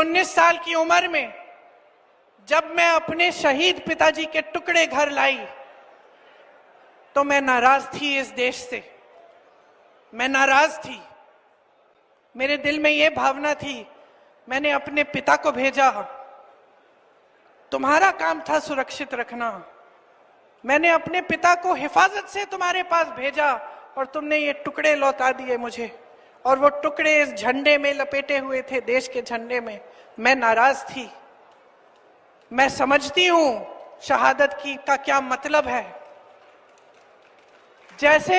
19 साल की उम्र में जब मैं अपने शहीद पिताजी के टुकड़े घर लाई तो मैं नाराज थी इस देश से। मैं नाराज थी। मेरे दिल में यह भावना थी, मैंने अपने पिता को भेजा, तुम्हारा काम था सुरक्षित रखना। मैंने अपने पिता को हिफाजत से तुम्हारे पास भेजा और तुमने ये टुकड़े लौटा दिए मुझे, और वो टुकड़े इस झंडे में लपेटे हुए थे, देश के झंडे में। मैं नाराज थी। मैं समझती हूं शहादत की का क्या मतलब है। जैसे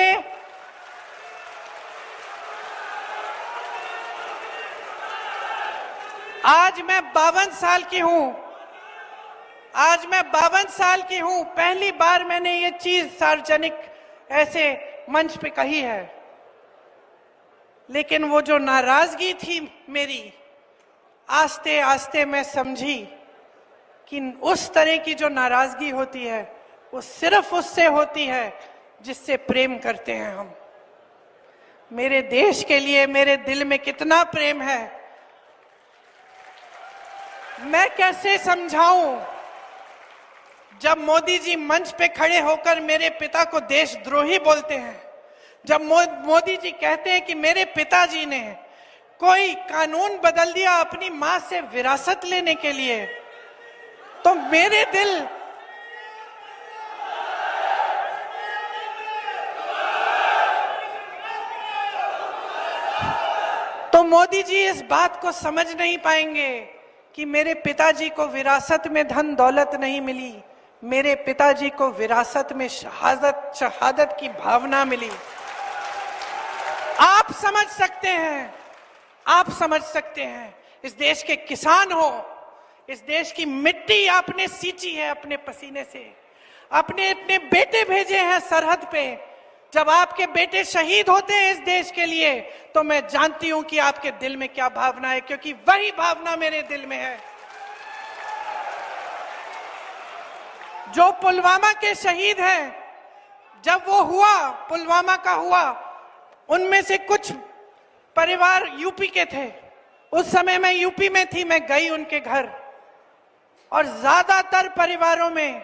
आज मैं 52 साल की हूं, पहली बार मैंने ये चीज सार्वजनिक ऐसे मंच पे कही है। लेकिन वो जो नाराजगी थी मेरी, आस्ते आस्ते मैं समझी कि उस तरह की जो नाराजगी होती है वो सिर्फ उससे होती है जिससे प्रेम करते हैं हम। मेरे देश के लिए मेरे दिल में कितना प्रेम है, मैं कैसे समझाऊं। जब मोदी जी मंच पे खड़े होकर मेरे पिता को देशद्रोही बोलते हैं, जब मोदी जी कहते हैं कि मेरे पिताजी ने कोई कानून बदल दिया अपनी मां से विरासत लेने के लिए, तो मेरे दिल तो मोदी जी इस बात को समझ नहीं पाएंगे कि मेरे पिताजी को विरासत में धन दौलत नहीं मिली, मेरे पिताजी को विरासत में शहादत की भावना मिली। आप समझ सकते हैं, आप समझ सकते हैं। इस देश के किसान हो, इस देश की मिट्टी आपने सींची है अपने पसीने से, अपने इतने बेटे भेजे हैं सरहद पे। जब आपके बेटे शहीद होते हैं इस देश के लिए, तो मैं जानती हूं कि आपके दिल में क्या भावना है, क्योंकि वही भावना मेरे दिल में है। जो पुलवामा के शहीद हैं, जब वो हुआ, पुलवामा का हुआ, उनमें से कुछ परिवार यूपी के थे। उस समय मैं यूपी में थी, मैं गई उनके घर, और ज्यादातर परिवारों में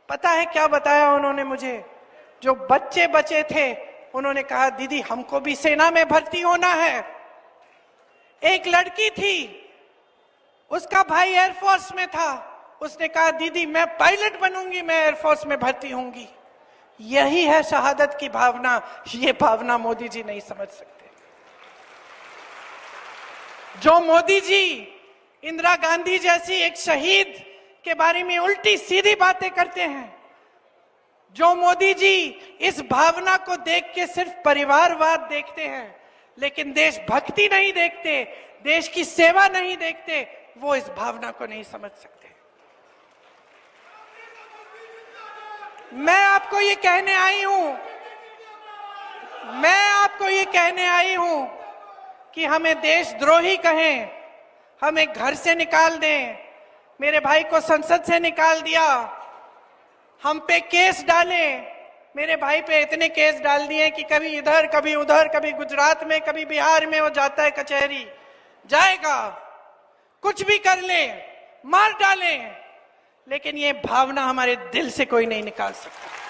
पता है क्या बताया उन्होंने मुझे? जो बच्चे बचे थे उन्होंने कहा, दीदी हमको भी सेना में भर्ती होना है। एक लड़की थी, उसका भाई एयरफोर्स में था, उसने कहा दीदी मैं पायलट बनूंगी, मैं एयरफोर्स में भर्ती होंगी। यही है शहादत की भावना। ये भावना मोदी जी नहीं समझ सकते। जो मोदी जी इंदिरा गांधी जैसी एक शहीद के बारे में उल्टी सीधी बातें करते हैं, जो मोदी जी इस भावना को देख के सिर्फ परिवारवाद देखते हैं लेकिन देशभक्ति नहीं देखते, देश की सेवा नहीं देखते, वो इस भावना को नहीं समझ सकते। मैं आपको ये कहने आई हूं कि हमें देशद्रोही कहें, हमें घर से निकाल दें, मेरे भाई को संसद से निकाल दिया, हम पे केस डाले। मेरे भाई पे इतने केस डाल दिए कि कभी इधर कभी उधर, कभी गुजरात में कभी बिहार में वो जाता है कचहरी, जाएगा, कुछ भी कर ले, मार डाले, लेकिन ये भावना हमारे दिल से कोई नहीं निकाल सकता।